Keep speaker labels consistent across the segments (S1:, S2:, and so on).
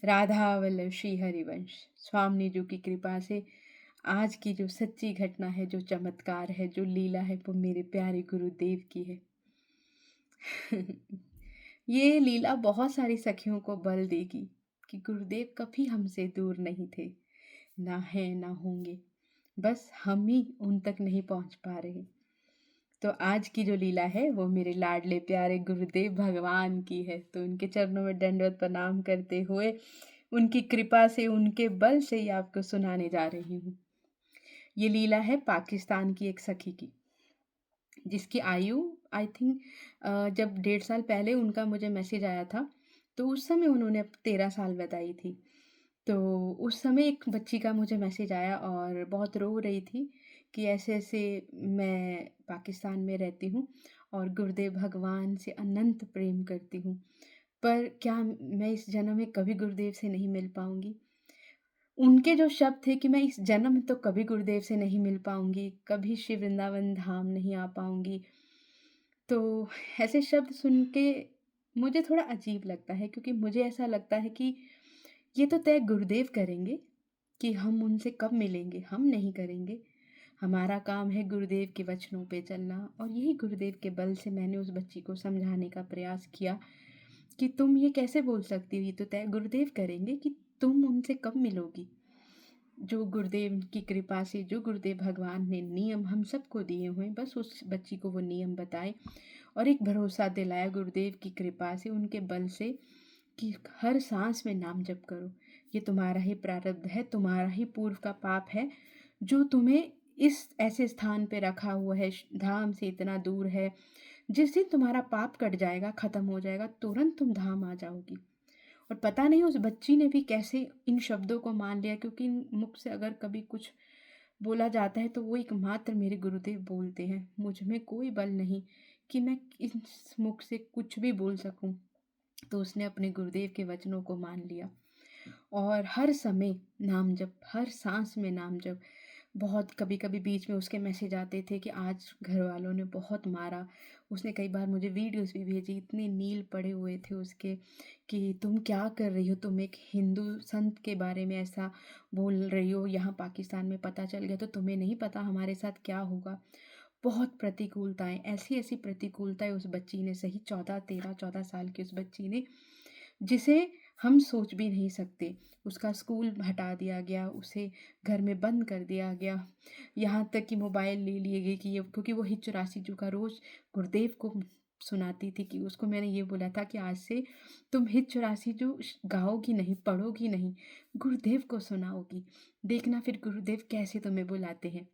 S1: राधा वल्लभ श्री हरिवंश स्वामिनी जी की कृपा से आज की जो सच्ची घटना है, जो चमत्कार है, जो लीला है, वो मेरे प्यारे गुरुदेव की है। ये लीला बहुत सारी सखियों को बल देगी कि गुरुदेव कभी हमसे दूर नहीं थे, ना हैं ना होंगे, बस हम ही उन तक नहीं पहुंच पा रहे। तो आज की जो लीला है वो मेरे लाडले प्यारे गुरुदेव भगवान की है, तो उनके चरणों में दंडवत प्रणाम करते हुए उनकी कृपा से, उनके बल से ही आपको सुनाने जा रही हूँ। ये लीला है पाकिस्तान की एक सखी की, जिसकी आयु आई थिंक जब 1.5 साल पहले उनका मुझे मैसेज आया था, तो उस समय उन्होंने 13 साल बताई थी। तो उस समय एक बच्ची का मुझे मैसेज आया और बहुत रो रही थी कि ऐसे-ऐसे मैं पाकिस्तान में रहती हूँ और गुरुदेव भगवान से अनंत प्रेम करती हूँ। पर क्या मैं इस जन्म में कभी गुरुदेव से नहीं मिल पाऊँगी? उनके जो शब्द थे कि मैं इस जन्म में तो कभी गुरुदेव से नहीं मिल पाऊँगी, कभी श्री वृंदावन धाम नहीं आ पाऊँगी। तो ऐसे शब्द सुन के मुझे थोड़ा अजीब लगता है, क्योंकि मुझे ऐसा लगता है कि ये तो तय गुरुदेव करेंगे कि हम उनसे कब मिलेंगे, हम नहीं करेंगे। हमारा काम है गुरुदेव के वचनों पे चलना, और यही गुरुदेव के बल से मैंने उस बच्ची को समझाने का प्रयास किया कि तुम ये कैसे बोल सकती हो, ये तो तय गुरुदेव करेंगे कि तुम उनसे कब मिलोगी। जो गुरुदेव की कृपा से, जो गुरुदेव भगवान ने नियम हम सबको दिए हुए हैं, बस उस बच्ची को वो नियम बताए और एक भरोसा दिलाया गुरुदेव की कृपा से, उनके बल से, कि हर सांस में नाम जप करो। ये तुम्हारा ही प्रारब्ध है, तुम्हारा ही पूर्व का पाप है, जो तुम्हें इस ऐसे स्थान पे रखा हुआ है, धाम से इतना दूर है। जिस दिन तुम्हारा पाप कट जाएगा, खत्म हो जाएगा, तुरंत तुम धाम आ जाओगी। और पता नहीं उस बच्ची ने भी कैसे इन शब्दों को मान लिया, क्योंकि इन मुख से अगर कभी कुछ बोला जाता है तो वो एकमात्र मेरे गुरुदेव बोलते हैं। मुझ में कोई बल नहीं कि मैं इस मुख से कुछ भी बोल सकूं। तो उसने अपने गुरुदेव के वचनों को मान लिया और हर समय नाम जप, हर सांस में नाम जप। बहुत कभी-कभी बीच में उसके मैसेज आते थे कि आज घर वालों ने बहुत मारा। उसने कई बार मुझे वीडियोज़ भी भेजी, इतने नील पड़े हुए थे उसके कि तुम क्या कर रही हो? तुम एक हिंदू संत के बारे में ऐसा बोल रही हो, यहाँ पाकिस्तान में पता चल गया तो तुम्हें नहीं पता हमारे साथ क्या होगा। बहुत प्रतिकूलताएँ, ऐसी-ऐसी प्रतिकूलताएँ उस बच्ची ने सही, 14 साल की उस बच्ची ने, जिसे हम सोच भी नहीं सकते। उसका स्कूल हटा दिया गया, उसे घर में बंद कर दिया गया, यहाँ तक कि मोबाइल ले लिए गए कि ये, क्योंकि वो हिच जो का रोज़ गुरुदेव को सुनाती थी, कि उसको मैंने ये बोला था कि आज से तुम हिच जो गाओगी नहीं, पढ़ोगी नहीं, गुरुदेव को सुनाओगी। देखना फिर गुरुदेव कैसे तुम्हें बुलाते हैं।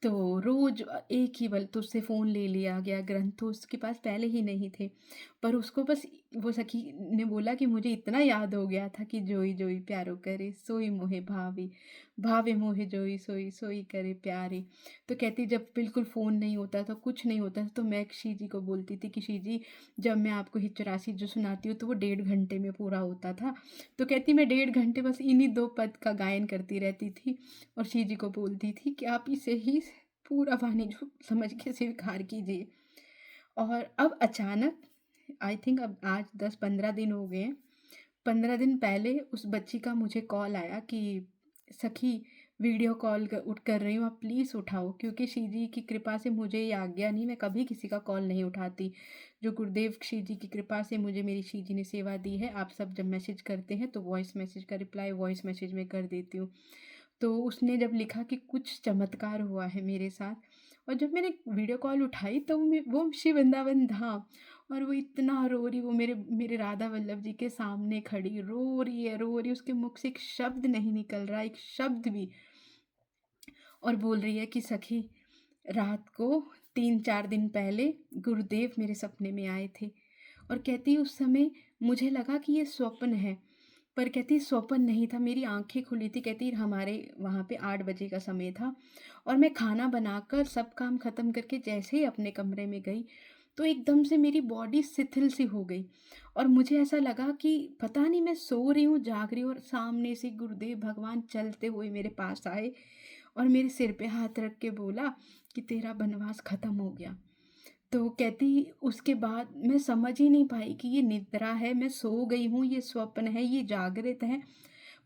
S1: तो रोज़ एक ही बल, तो उससे फ़ोन ले लिया गया, ग्रंथ तो उसके पास पहले ही नहीं थे। पर उसको बस वो सखी ने बोला कि मुझे इतना याद हो गया था कि जोई जोई प्यारो करे सोई मोहे भावे, भावे मोहे जोई सोई सोई करे प्यारे। तो कहती जब बिल्कुल फ़ोन नहीं होता था, कुछ नहीं होता था, तो मैं शी जी को बोलती थी कि शी जी, जब मैं आपको हिचरासी जो सुनाती हूँ तो वो 1.5 घंटे में पूरा होता था। तो कहती मैं 1.5 घंटे बस इन्हीं 2 पद का गायन करती रहती थी और शी जी को बोलती थी कि आप इसे ही पूरा वाणी जो समझ के स्वीकार कीजिए। और अब अचानक आई थिंक अब आज 10-15 दिन हो गए हैं। 15 दिन पहले उस बच्ची का मुझे कॉल आया कि सखी, वीडियो कॉल कर रही हूँ, आप प्लीज़ उठाओ, क्योंकि श्री जी की कृपा से मुझे ये आज्ञा नहीं, मैं कभी किसी का कॉल नहीं उठाती। जो गुरुदेव श्री जी की कृपा से मुझे मेरी श्री जी ने सेवा दी है, आप सब जब मैसेज करते हैं तो वॉइस मैसेज का रिप्लाई वॉइस मैसेज में कर देती हूँ। तो उसने जब लिखा कि कुछ चमत्कार हुआ है मेरे साथ, और जब मैंने वीडियो कॉल उठाई तो वो श्री वृंदावन धाम, और वो इतना रो रही, वो मेरे मेरे राधा वल्लभ जी के सामने खड़ी रो रही है, उसके मुख से एक शब्द नहीं निकल रहा, एक शब्द भी। और बोल रही है कि सखी, रात को 3-4 दिन पहले गुरुदेव मेरे सपने में आए थे, और कहती उस समय मुझे लगा कि ये स्वप्न है, पर कहती स्वप्न नहीं था, मेरी आँखें खुली थी। कहती हमारे वहाँ पे 8 बजे का समय था और मैं खाना बनाकर सब काम ख़त्म करके जैसे ही अपने कमरे में गई, तो एकदम से मेरी बॉडी शिथिल सी हो गई और मुझे ऐसा लगा कि पता नहीं मैं सो रही हूँ, जाग रही हूँ, और सामने से गुरुदेव भगवान चलते हुए मेरे पास आए और मेरे सिर पे हाथ रख के बोला कि तेरा वनवास ख़त्म हो गया। तो कहती उसके बाद मैं समझ ही नहीं पाई कि ये निद्रा है, मैं सो गई हूँ, ये स्वप्न है, ये जागृत है।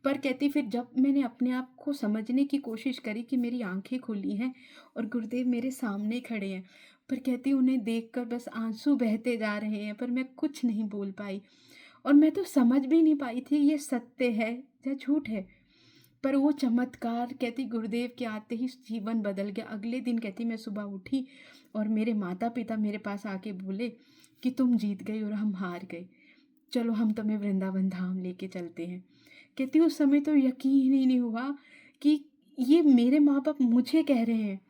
S1: पर कहती फिर जब मैंने अपने आप को समझने की कोशिश करी कि मेरी आँखें खुली हैं और गुरुदेव मेरे सामने खड़े हैं, पर कहती उन्हें देखकर बस आँसू बहते जा रहे हैं, पर मैं कुछ नहीं बोल पाई। और मैं तो समझ भी नहीं पाई थी ये सत्य है या झूठ है। पर वो चमत्कार कहती गुरुदेव के आते ही जीवन बदल गया। अगले दिन कहती मैं सुबह उठी और मेरे माता-पिता मेरे पास आके बोले कि तुम जीत गई और हम हार गए। चलो हम तुम्हें वृंदावन धाम लेके चलते हैं। कहती उस समय तो यकीन ही नहीं हुआ कि ये मेरे माँ-बाप मुझे कह रहे हैं।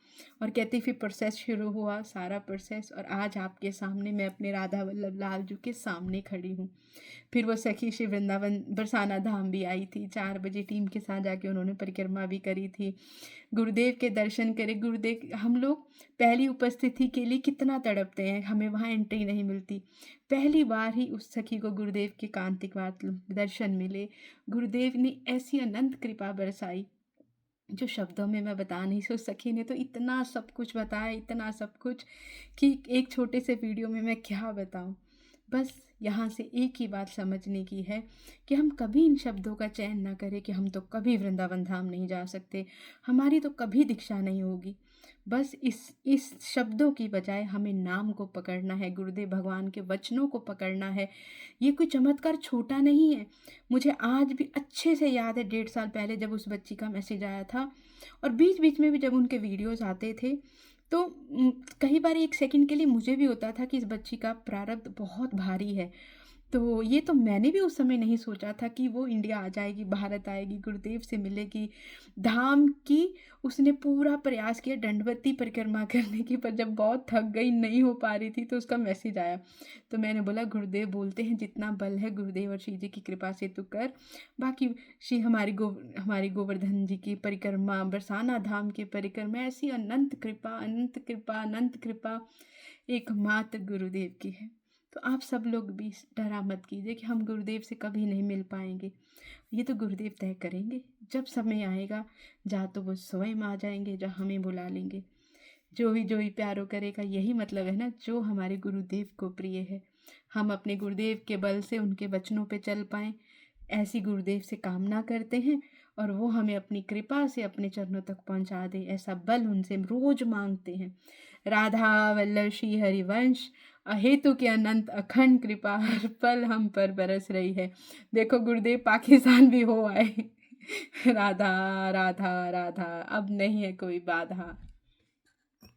S1: और कहती फिर प्रोसेस शुरू हुआ, सारा प्रोसेस, और आज आपके सामने मैं अपने राधा वल्लभ लाल जी के सामने खड़ी हूँ। फिर वो सखी श्री वृंदावन बरसाना धाम भी आई थी, 4 बजे टीम के साथ जाके उन्होंने परिक्रमा भी करी थी। गुरुदेव के दर्शन करे। गुरुदेव हम लोग पहली उपस्थिति के लिए कितना तड़पते हैं, हमें वहाँ एंट्री नहीं मिलती। पहली बार ही उस सखी को गुरुदेव के कांतिक दर्शन मिले। गुरुदेव ने ऐसी अनंत कृपा बरसाई जो शब्दों में मैं बता नहीं सकती। उस सखी ने तो इतना सब कुछ बताया, इतना सब कुछ, कि एक छोटे से वीडियो में मैं क्या बताऊं। बस यहाँ से एक ही बात समझने की है कि हम कभी इन शब्दों का चयन ना करें कि हम तो कभी वृंदावन धाम नहीं जा सकते, हमारी तो कभी दीक्षा नहीं होगी। बस इस शब्दों की बजाय हमें नाम को पकड़ना है, गुरुदेव भगवान के वचनों को पकड़ना है। ये कोई चमत्कार छोटा नहीं है। मुझे आज भी अच्छे से याद है 1.5 साल पहले जब उस बच्ची का मैसेज आया था, और बीच बीच में भी जब उनके वीडियोज़ आते थे, तो कई बार 1 सेकंड के लिए मुझे भी होता था कि इस बच्ची का प्रारब्ध बहुत भारी है। तो ये तो मैंने भी उस समय नहीं सोचा था कि वो इंडिया आ जाएगी, भारत आएगी, गुरुदेव से मिलेगी, धाम की उसने पूरा प्रयास किया दंडवती परिक्रमा करने की, पर जब बहुत थक गई, नहीं हो पा रही थी, तो उसका मैसेज आया। तो मैंने बोला गुरुदेव बोलते हैं जितना बल है गुरुदेव और श्री जी की कृपा से तू कर, बाकी श्री हमारी गोवर्धन जी की परिक्रमा, बरसाना धाम की परिक्रमा, ऐसी अनंत कृपा, अनंत कृपा, अनंत कृपा एकमात्र गुरुदेव की है। तो आप सब लोग भी डरा मत कीजिए कि हम गुरुदेव से कभी नहीं मिल पाएंगे। ये तो गुरुदेव तय करेंगे, जब समय आएगा जा तो वो स्वयं आ जाएंगे, जा हमें बुला लेंगे। जो ही प्यारो करेगा, यही मतलब है ना, जो हमारे गुरुदेव को प्रिय है। हम अपने गुरुदेव के बल से उनके वचनों पे चल पाएं, ऐसी गुरुदेव से कामना करते हैं, और वो हमें अपनी कृपा से अपने चरणों तक पहुंचा दे, ऐसा बल उनसे रोज मांगते हैं। राधा वल्लभ श्री हरिवंश अहेतु के अनंत अखंड कृपा हर पल हम पर बरस रही है। देखो गुरुदेव पाकिस्तान भी हो आए। राधा राधा राधा, अब नहीं है कोई बाधा।